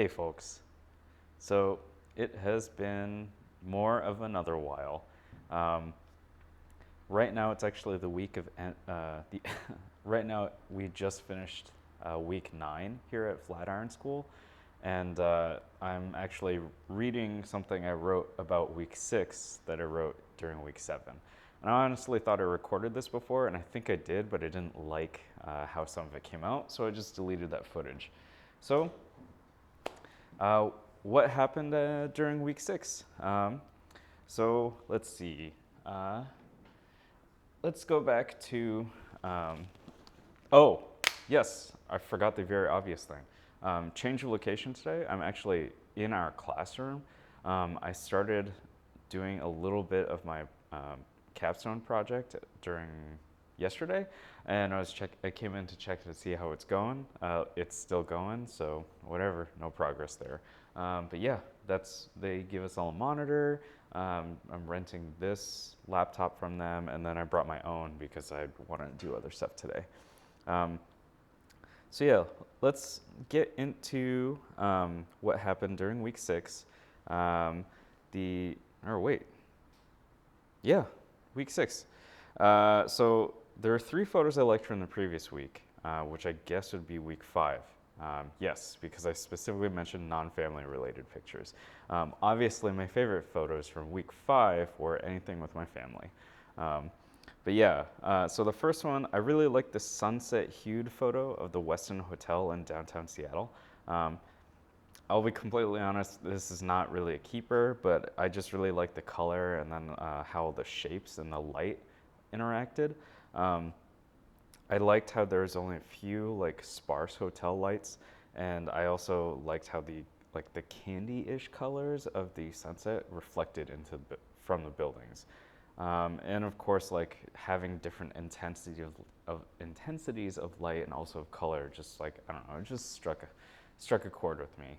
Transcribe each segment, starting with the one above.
Hey folks, so it has been more of another while. Um, right now it's actually the week of, right now we just finished week 9 here at Flatiron School, and I'm actually reading something I wrote about week 6 that I wrote during week 7. And I honestly thought I recorded this before, and I think I did, but I didn't like how some of it came out, so I just deleted that footage. So uh, what happened during week 6? So let's see. Uh, let's go back to. Um, oh, yes, I forgot the very obvious thing. Change of location today. I'm actually in our classroom. I started doing a little bit of my capstone project during yesterday, and I came in to check to see how it's going. It's still going, so whatever, no progress there. But yeah, they give us all a monitor. I'm renting this laptop from them, and then I brought my own because I wanted to do other stuff today. Um, so yeah, let's get into what happened during week 6. Um, the or wait, yeah, week 6. So there are 3 photos I liked from the previous week, which I guess would be week 5. Yes, because I specifically mentioned non-family related pictures. Obviously, my favorite photos from week 5 were anything with my family. But yeah, so the first one, I really like the sunset hued photo of the Westin Hotel in downtown Seattle. I'll be completely honest, this is not really a keeper, but I just really like the color and then how the shapes and the light interacted. I liked how there's only a few like sparse hotel lights, and I also liked how the candy-ish colors of the sunset reflected from the buildings. And of course, like having different intensities of light and also of color, just like I don't know, it just struck a chord with me.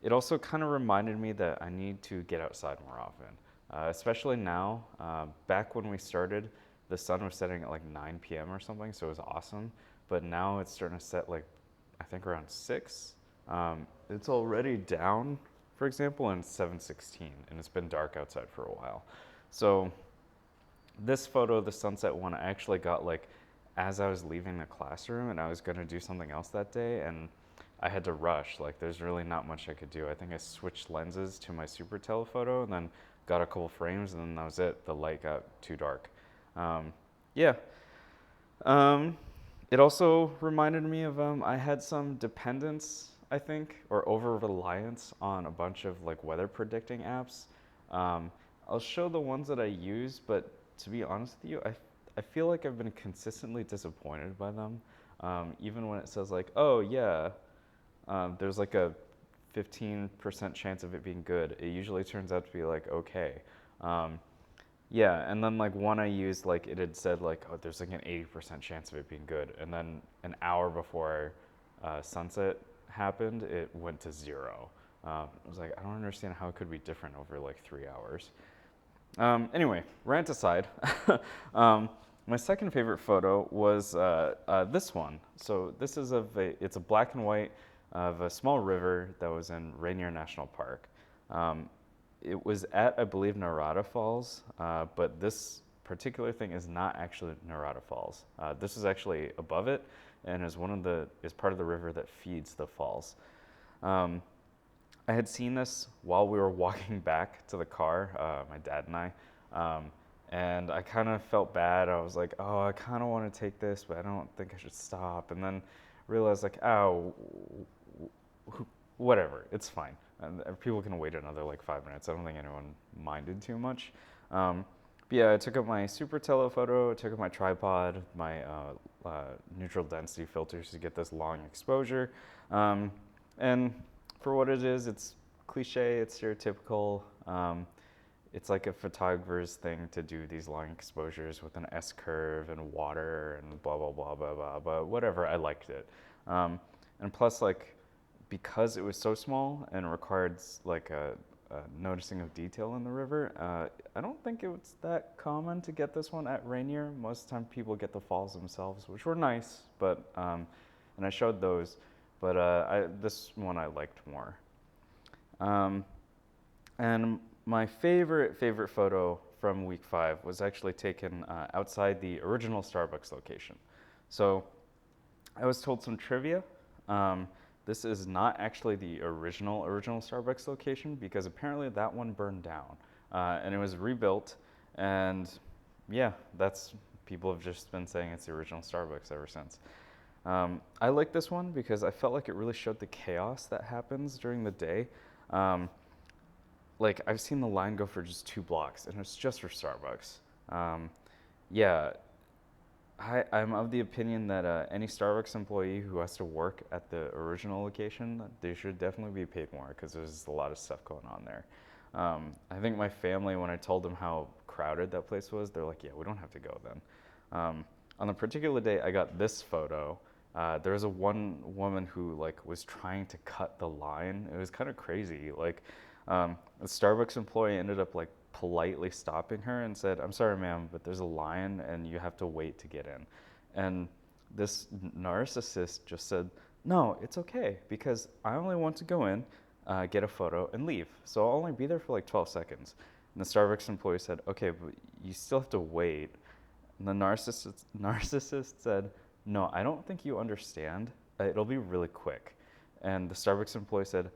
It also kind of reminded me that I need to get outside more often, especially now. Back when we started, the sun was setting at like 9 p.m. or something, so it was awesome. But now it's starting to set like I think around 6. It's already down, for example, and it's 7:16, and it's been dark outside for a while. So this photo, the sunset one, I actually got like as I was leaving the classroom, and I was going to do something else that day, and I had to rush. Like there's really not much I could do. I think I switched lenses to my super telephoto and then got a couple frames, and then that was it. The light got too dark. Yeah. Um, it also reminded me of I had some dependence, I think, or over reliance on a bunch of like weather predicting apps. Um, I'll show the ones that I use, but to be honest with you, I feel like I've been consistently disappointed by them. Even when it says like, oh yeah, there's like a 15% chance of it being good, it usually turns out to be like okay. Yeah, and then like one I used, like it had said like, oh, there's like an 80% chance of it being good, and then an hour before sunset happened, it went to 0. I was like, I don't understand how it could be different over like 3 hours. Anyway, rant aside, my second favorite photo was this one. So this is it's a black and white of a small river that was in Rainier National Park. It was at, I believe, Narada Falls, but this particular thing is not actually Narada Falls. This is actually above it, and is part of the river that feeds the falls. I had seen this while we were walking back to the car, my dad and I, and I kind of felt bad. I was like, oh, I kind of want to take this, but I don't think I should stop. And then realized like, oh, whatever, it's fine. And people can wait another like 5 minutes. I don't think anyone minded too much. But yeah, I took up my super telephoto, I took up my tripod, my neutral density filters to get this long exposure. And for what it is, it's cliche, it's stereotypical. It's like a photographer's thing to do these long exposures with an S curve and water and blah, blah, blah, blah, blah, but whatever, I liked it. And plus, like, because it was so small and required like a noticing of detail in the river, I don't think it was that common to get this one at Rainier. Most of the time people get the falls themselves, which were nice, but, and I showed those. but this one I liked more. Um, and my favorite photo from week 5 was actually taken outside the original Starbucks location. So I was told some trivia. Um, this is not actually the original Starbucks location because apparently that one burned down and it was rebuilt. And yeah, people have just been saying it's the original Starbucks ever since. I like this one because I felt like it really showed the chaos that happens during the day. Um, like I've seen the line go for just 2 blocks and it's just for Starbucks. Yeah, I'm of the opinion that any Starbucks employee who has to work at the original location, they should definitely be paid more because there's a lot of stuff going on there. I think my family, when I told them how crowded that place was, they're like, yeah, we don't have to go then. On the particular day I got this photo, there was one woman who was trying to cut the line. It was kind of crazy. A Starbucks employee ended up politely stopping her and said, "I'm sorry, ma'am, but there's a line and you have to wait to get in." And this narcissist just said, "No, it's okay because I only want to go in, get a photo, and leave. So I'll only be there for 12 seconds." And the Starbucks employee said, "Okay, but you still have to wait." And the narcissist said, "No, I don't think you understand. It'll be really quick." And the Starbucks employee said,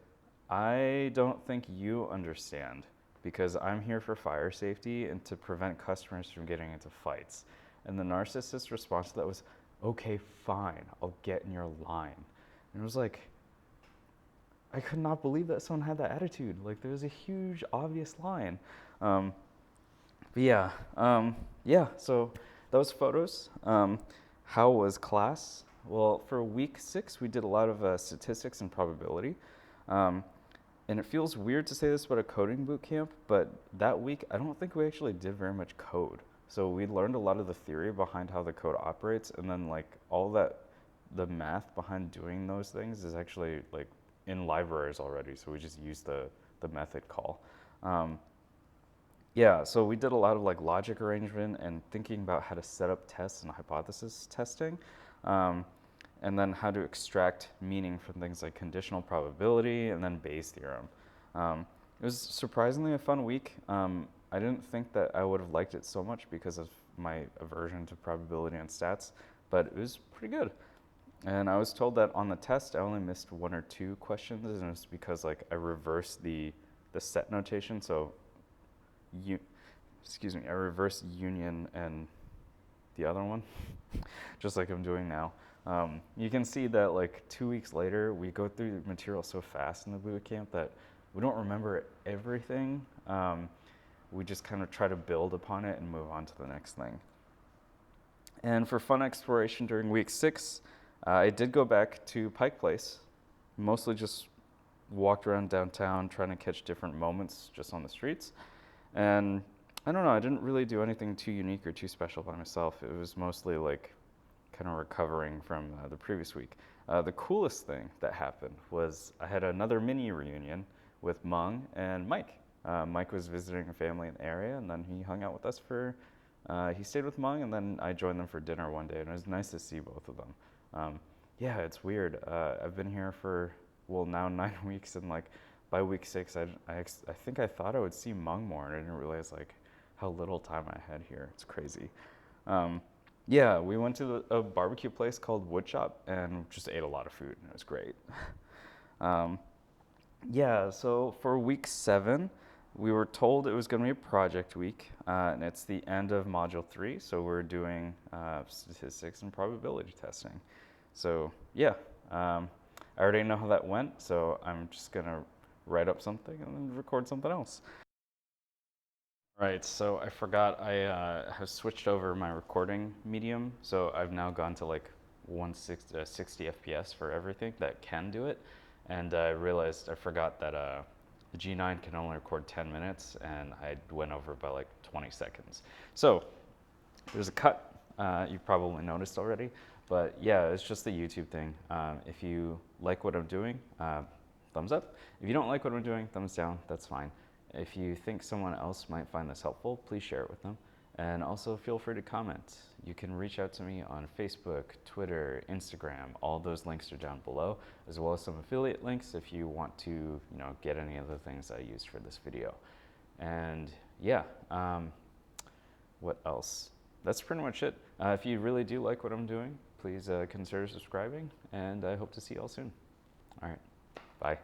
"I don't think you understand because I'm here for fire safety and to prevent customers from getting into fights." And the narcissist's response to that was, "Okay, fine, I'll get in your line." And it was I could not believe that someone had that attitude. There was a huge, obvious line. But yeah, so that was photos. How was class? Well, for week 6, we did a lot of statistics and probability. And it feels weird to say this about a coding boot camp, but that week, I don't think we actually did very much code. So we learned a lot of the theory behind how the code operates, and then all that, the math behind doing those things is actually in libraries already. So we just use the method call. Yeah, so we did a lot of logic arrangement and thinking about how to set up tests and hypothesis testing. And then how to extract meaning from things like conditional probability and then Bayes' theorem. It was surprisingly a fun week. I didn't think that I would have liked it so much because of my aversion to probability and stats, but it was pretty good. And I was told that on the test I only missed 1 or 2 questions, and it's because I reversed the set notation. So I reversed union and the other one, just like I'm doing now. You can see that 2 weeks later, we go through the material so fast in the boot camp that we don't remember everything. We just kind of try to build upon it and move on to the next thing. And for fun exploration during week 6, I did go back to Pike Place, mostly just walked around downtown trying to catch different moments just on the streets. And I don't know, I didn't really do anything too unique or too special by myself. It was mostly kind of recovering from the previous week. The coolest thing that happened was I had another mini reunion with Mung and Mike. Mike was visiting a family in the area, and then he hung out with us he stayed with Mung, and then I joined them for dinner one day, and it was nice to see both of them. Yeah, it's weird. I've been here for, now 9 weeks, and by week 6, I think I thought I would see Mung more, and I didn't realize how little time I had here. It's crazy. Yeah, we went to a barbecue place called Woodshop and just ate a lot of food, and it was great. Yeah, so for week 7, we were told it was going to be a project week, and it's the end of module 3, so we're doing statistics and probability testing. So yeah, I already know how that went, so I'm just going to write up something and then record something else. Right, so I forgot I have switched over my recording medium, so I've now gone to 60 FPS for everything that can do it, and I realized I forgot that the G9 can only record 10 minutes, and I went over by 20 seconds. So there's a cut, you've probably noticed already, but yeah, it's just the YouTube thing. If you like what I'm doing, thumbs up. If you don't like what I'm doing, thumbs down, that's fine. If you think someone else might find this helpful, please share it with them. And also feel free to comment. You can reach out to me on Facebook, Twitter, Instagram. All those links are down below, as well as some affiliate links if you want to, get any of the things I used for this video. And yeah, what else? That's pretty much it. If you really do like what I'm doing, please consider subscribing, and I hope to see you all soon. All right, bye.